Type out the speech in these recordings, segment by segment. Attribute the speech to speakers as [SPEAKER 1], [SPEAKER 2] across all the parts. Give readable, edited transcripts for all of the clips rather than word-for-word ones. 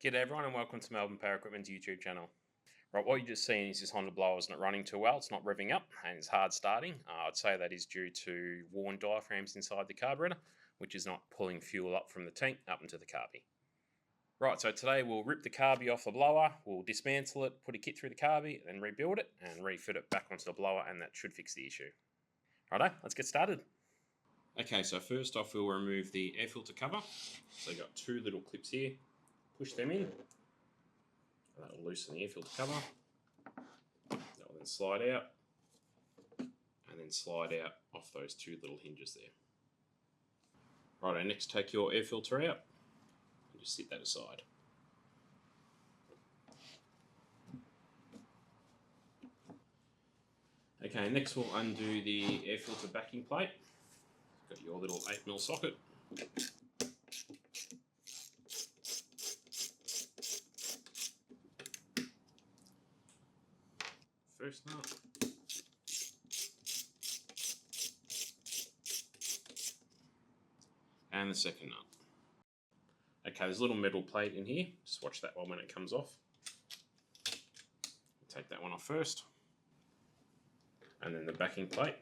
[SPEAKER 1] G'day everyone and welcome to Melbourne Power Equipment's YouTube channel. Right, what you're just seeing is this Honda blower is not running too well, it's not revving up and it's hard starting. I'd say that is due to worn diaphragms inside the carburetor, which is not pulling fuel up from the tank up into the carby. Right, so today we'll rip the carby off the blower, we'll dismantle it, put a kit through the carby, then rebuild it and refit it back onto the blower, and that should fix the issue. Righto, let's get started. Okay, so first off we'll remove the air filter cover. So you've got two little clips here. Push them in, that will loosen the air filter cover, that will then slide out, and then slide out off those two little hinges there. Righto, next take your air filter out, and just set that aside. Okay, next we'll undo the air filter backing plate. Got your little 8mm socket. First nut. And the second nut. Okay, there's a little metal plate in here. Just watch that one when it comes off. Take that one off first. And then the backing plate,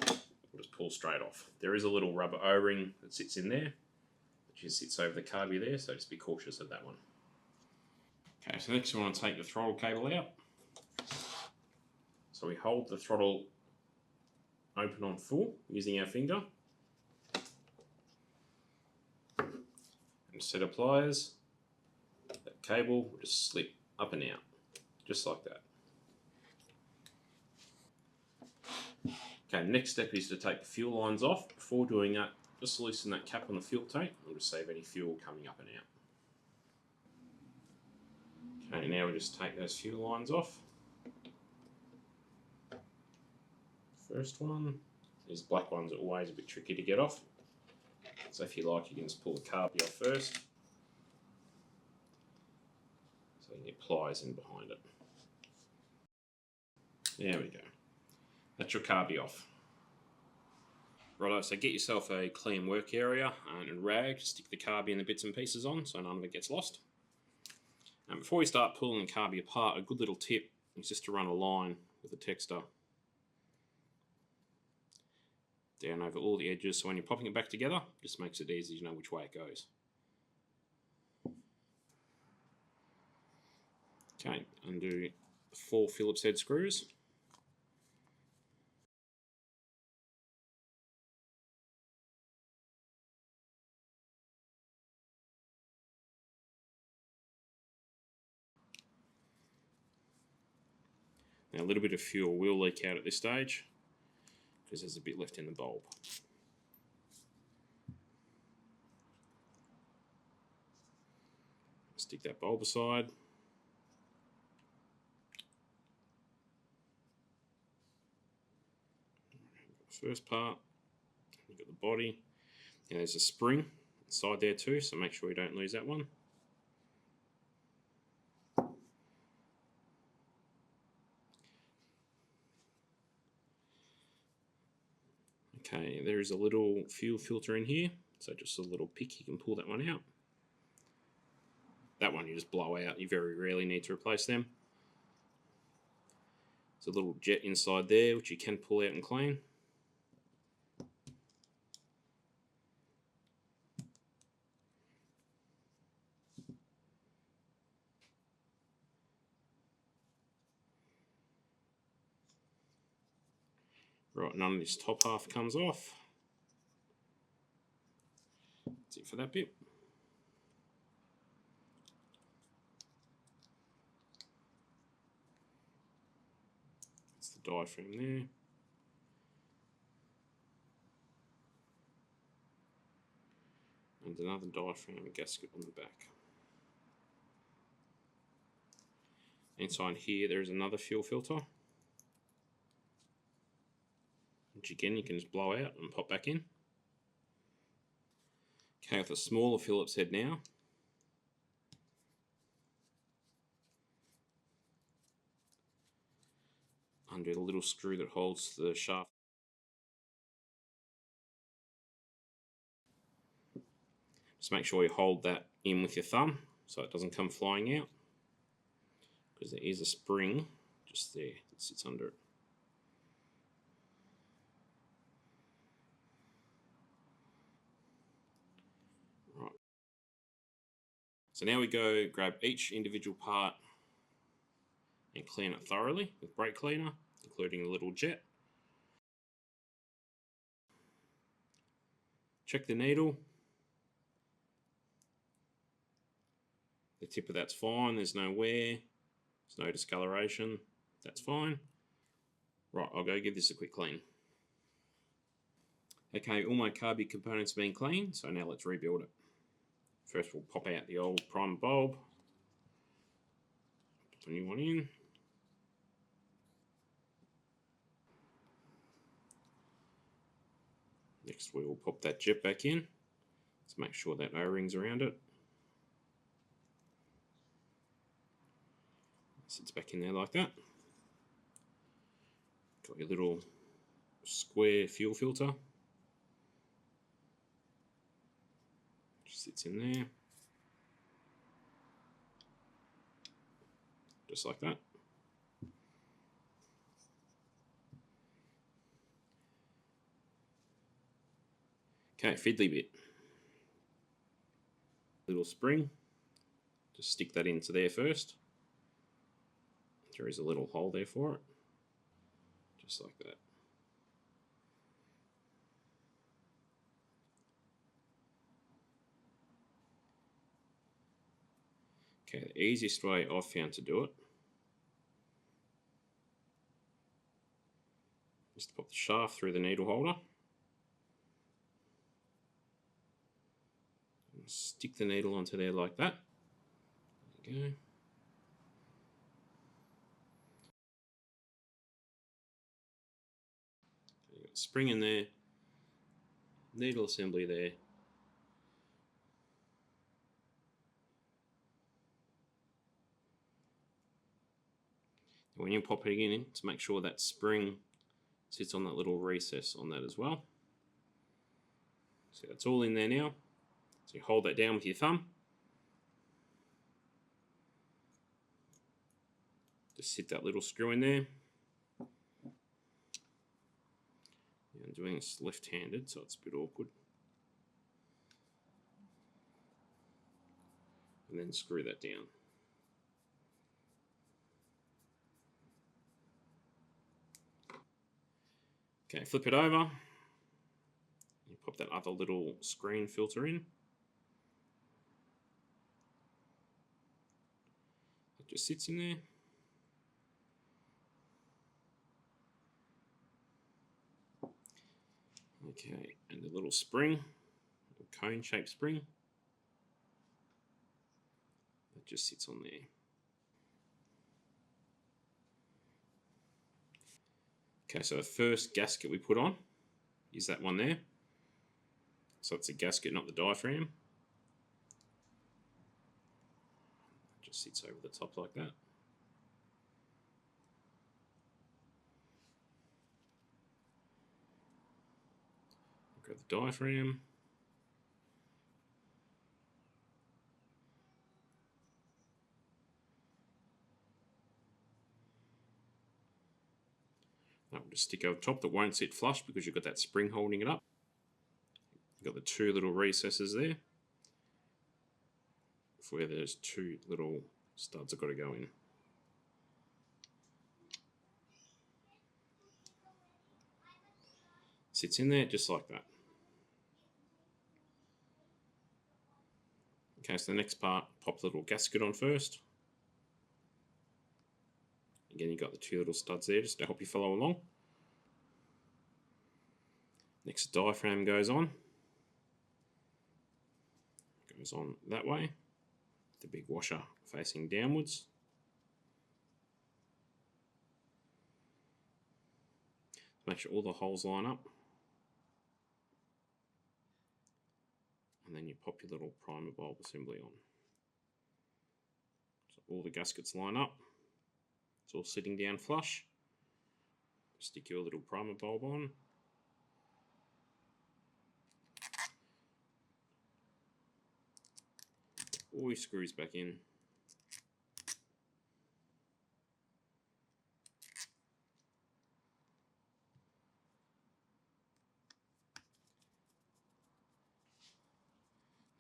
[SPEAKER 1] we'll just pull straight off. There is a little rubber O-ring that sits in there, which just sits over the carby there, so just be cautious of that one. Okay, so next we want to take the throttle cable out. So we hold the throttle open on full using our finger. And set of pliers. That cable will just slip up and out, just like that. Okay, next step is to take the fuel lines off. Before doing that, just loosen that cap on the fuel tank. We'll just save any fuel coming up and out. Okay, now we just take those fuel lines off. First one, these black ones are always a bit tricky to get off. So if you like, you can just pull the carby off first. So you get pliers in behind it. There we go. That's your carby off. Righto, so get yourself a clean work area and a rag, stick the carby and the bits and pieces on so none of it gets lost. And before you start pulling the carby apart, a good little tip is just to run a line with a texter down over all the edges, so when you're popping it back together, just makes it easy to know which way it goes. Okay, undo 4 Phillips head screws. Now a little bit of fuel will leak out at this stage because there's a bit left in the bulb. Stick that bulb aside. First part, you've got the body. Now there's a spring inside there too, so make sure you don't lose that one. Okay, there is a little fuel filter in here, so just a little pick, you can pull that one out. That one you just blow out, you very rarely need to replace them. There's a little jet inside there which you can pull out and clean. Right, none of this top half comes off. That's it for that bit. That's the diaphragm there. And another diaphragm gasket on the back. Inside here there is another fuel filter, which again you can just blow out and pop back in. Okay, with a smaller Phillips head now. Undo the little screw that holds the shaft. Just make sure you hold that in with your thumb so it doesn't come flying out, because there is a spring just there that sits under it. Right. So now we go grab each individual part and clean it thoroughly with brake cleaner, including the little jet. Check the needle. The tip of that's fine, there's no wear, there's no discoloration, that's fine. Right, I'll go give this a quick clean. Okay, all my carby components have been cleaned, so now let's rebuild it. First we'll pop out the old primer bulb, put the new one in. Next we will pop that jet back in. Let's make sure that O-ring's around it. Sits back in there like that. Got your little square fuel filter. Just sits in there. Just like that. Okay, fiddly bit. Little spring. Just stick that into there first. There is a little hole there for it. Just like that. Okay, the easiest way I've found to do it is to pop the shaft through the needle holder. And stick the needle onto there like that. There you go. You've got spring in there, needle assembly there. And when you're popping it in, to make sure that spring sits on that little recess on that as well. So that's all in there now. So you hold that down with your thumb. Just sit that little screw in there. I'm doing this left-handed, so it's a bit awkward. And then screw that down. Okay, flip it over. You pop that other little screen filter in. It just sits in there. Okay, and the little spring, a cone-shaped spring, that just sits on there. Okay, so the first gasket we put on is that one there. So it's a gasket, not the diaphragm. It just sits over the top like that. Grab the diaphragm. That will just stick over top. That won't sit flush because you've got that spring holding it up. You've got the two little recesses there where there's two little studs that got to go in. Sits in there just like that. Okay, so the next part, pop the little gasket on first. Again, you've got the two little studs there just to help you follow along. Next diaphragm goes on. Goes on that way. The big washer facing downwards. Make sure all the holes line up. And then you pop your little primer bulb assembly on. So all the gaskets line up. It's all sitting down flush. Stick your little primer bulb on. All your screws back in.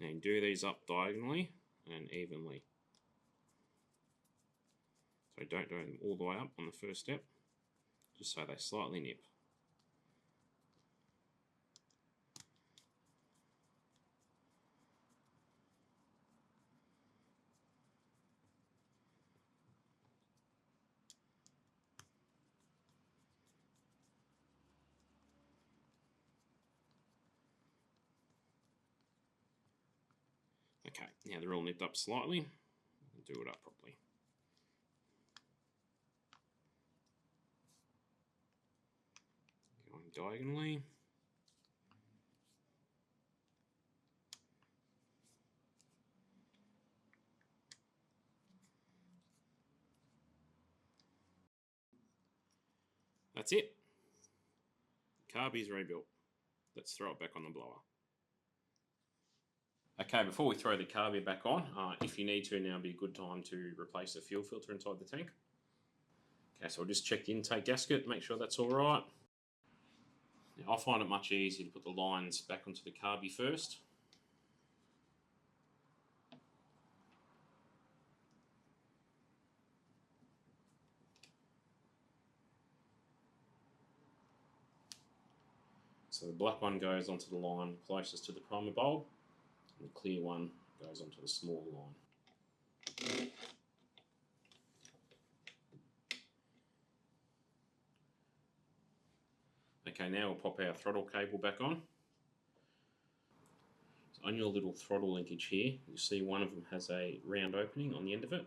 [SPEAKER 1] And do these up diagonally and evenly. So don't do them all the way up on the first step, just so they slightly nip. Okay, now they're all nipped up slightly. Do it up properly. Going diagonally. That's it. Carby's rebuilt. Let's throw it back on the blower. Okay, before we throw the carby back on, if you need to, now would be a good time to replace the fuel filter inside the tank. Okay, so we'll just check the intake gasket, make sure that's all right. Now, I find it much easier to put the lines back onto the carby first. So the black one goes onto the line closest to the primer bulb, and the clear one goes onto the small line. Okay, now we'll pop our throttle cable back on. So on your little throttle linkage here, you see one of them has a round opening on the end of it.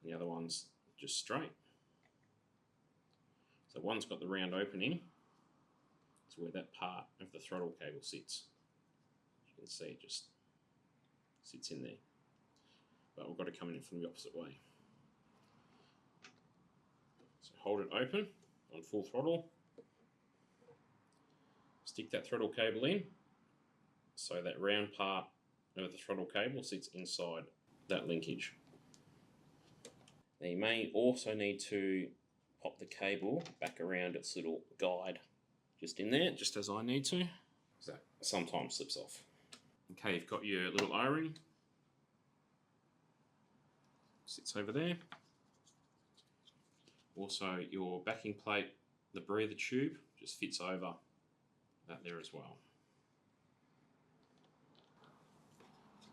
[SPEAKER 1] The other one's just straight. So one's got the round opening. It's where that part of the throttle cable sits. You can see it just sits in there. But we've got to come in from the opposite way. So hold it open on full throttle. Stick that throttle cable in so that round part of the throttle cable sits inside that linkage. Now you may also need to pop the cable back around its little guide just in there, just as I need to, because that sometimes slips off. Okay, you've got your little O-ring, sits over there. Also your backing plate, the breather tube, just fits over that there as well.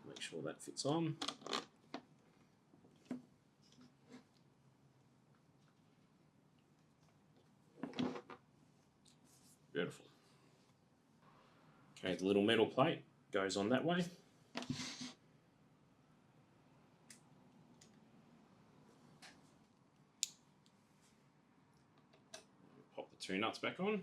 [SPEAKER 1] Make sure that fits on. Beautiful. Okay, the little metal plate goes on that way. Pop the two nuts back on.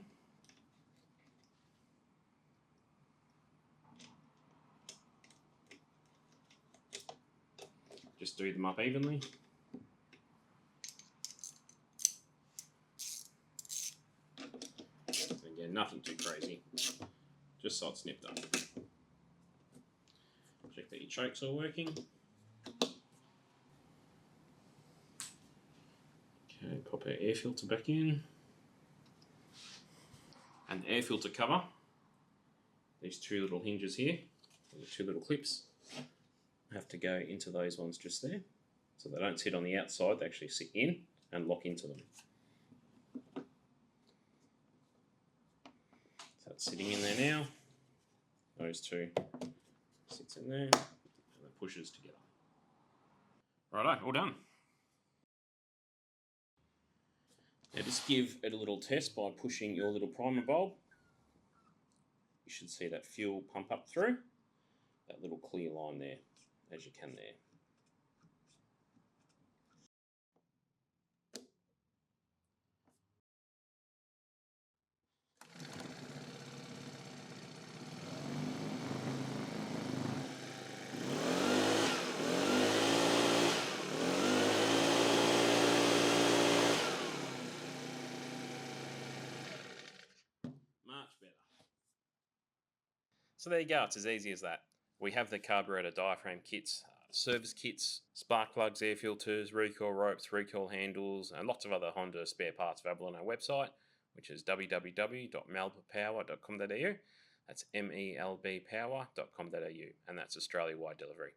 [SPEAKER 1] Just do them up evenly. Again, nothing too crazy, just so it's nipped up. Check that your chokes are working. Okay, pop our air filter back in. And the air filter cover, these two little hinges here, the two little clips, have to go into those ones just there. So they don't sit on the outside, they actually sit in and lock into them. So it's sitting in there now. Those two sits in there and it pushes together. Righto, all done. Now just give it a little test by pushing your little primer bulb. You should see that fuel pump up through that little clear line there, as you can there. Much better. So there you go, it's as easy as that. We have the carburetor diaphragm kits, service kits, spark plugs, air filters, recoil ropes, recoil handles, and lots of other Honda spare parts available on our website, which is www.melbpower.com.au. That's melbpower.com.au, and that's Australia-wide delivery.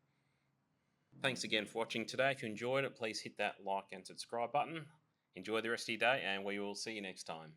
[SPEAKER 1] Thanks again for watching today. If you enjoyed it, please hit that like and subscribe button. Enjoy the rest of your day, and we will see you next time.